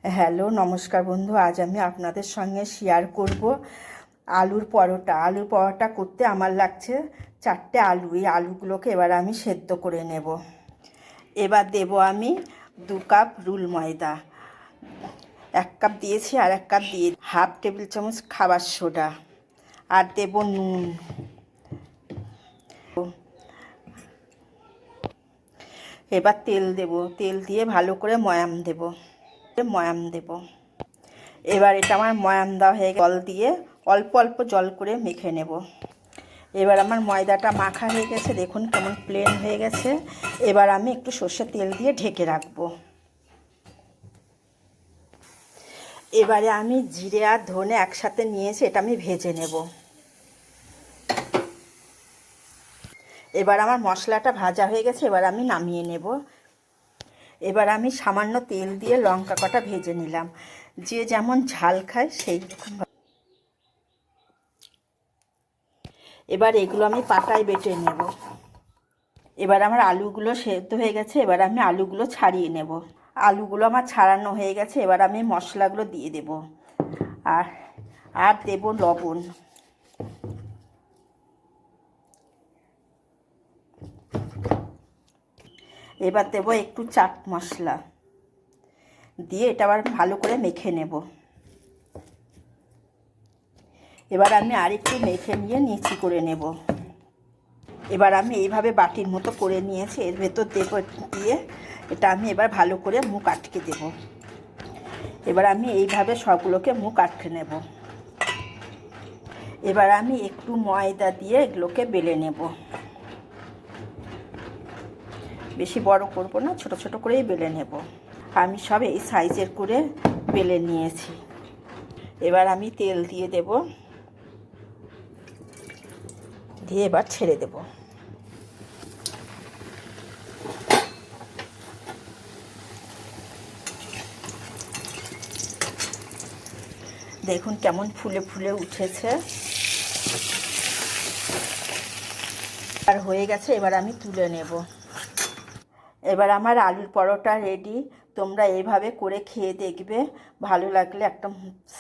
Hello নমস্কার বন্ধু, আজ আমি আপনাদের সঙ্গে শেয়ার করব আলুর পরোটা। আলুর পরোটা করতে আমার লাগছে 4টে আলু। এই আলুগুলোকে এবার আমি সেদ্ধ করে নেব। এবার দেব আমি 2 কাপ রুল ময়দা, 1 কাপ দিয়েছি, আর 1 কাপ দিয়ে হাফ টেবিল চামচ খাবার সোডা, আর দেব নুন। এবার তেল দেব, তেল দিয়ে ভালো করে ময়াম দেব। এবার এটা আমার ময়াম দেওয়া হয়ে জল দিয়ে অল্প অল্প জল করে মেখে নেব। এবার আমার ময়দাটা মাখা হয়ে গেছে, দেখুন কেমন প্লেন হয়ে গেছে। এবার আমি একটু সর্ষের তেল দিয়ে ঢেকে রাখবো। এবারে আমি জিরে আর ধনে একসাথে নিয়েছি, এটা আমি ভেজে নেব। এবার আমার মশলাটা ভাজা হয়ে গেছে, এবার আমি নামিয়ে নেব। এবার আমি সামান্য তেল দিয়ে লঙ্কা কটা ভেজে নিলাম, যে যেমন ঝাল খায় সেই রকম। এবার এগুলো আমি পাটায় বেটে নেব। এবার আমার আলুগুলো সেদ্ধ হয়ে গেছে, এবার আমি আলুগুলো ছাড়িয়ে নেব। আলুগুলো আমার ছাড়ানো হয়ে গেছে, এবার আমি মশলাগুলো দিয়ে দেব। আর আর দেব লবণ। এবার দেব একটু চাট মশলা দিয়ে এটা আবার ভালো করে মেখে নেব। এবার আমি আরেকটু মেখে নিয়ে নিচি করে নেব। এবার আমি এইভাবে বাটির মতো করে নিয়েছি, এর ভেতর দেব দিয়ে এটা আমি এবার ভালো করে মুখ আটকে দেব। এবার আমি এইভাবে সবগুলোকে মুখ আটকে নেব। এবার আমি একটু ময়দা দিয়ে এগুলোকে বেলে নেব। বেশি বড় করব না, ছোট ছোট করেই বেলে নেব। আমি সব এই সাইজের করে বেলে নিয়েছি। এবার আমি তেল দিয়ে দেব, দিয়ে এবার ছেড়ে দেব। দেখুন কেমন ফুলে ফুলে উঠেছে আর হয়ে গেছে। এবার আমি তুলে নেব। এবার আমার আলুর পরোটা রেডি। তোমরা এইভাবে করে খেয়ে দেখবে, ভালো লাগলে একটা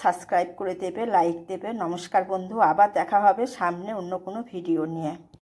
সাবস্ক্রাইব করে দেবে, লাইক দেবে। নমস্কার বন্ধু, আবার দেখা হবে সামনে অন্য কোনো ভিডিও নিয়ে।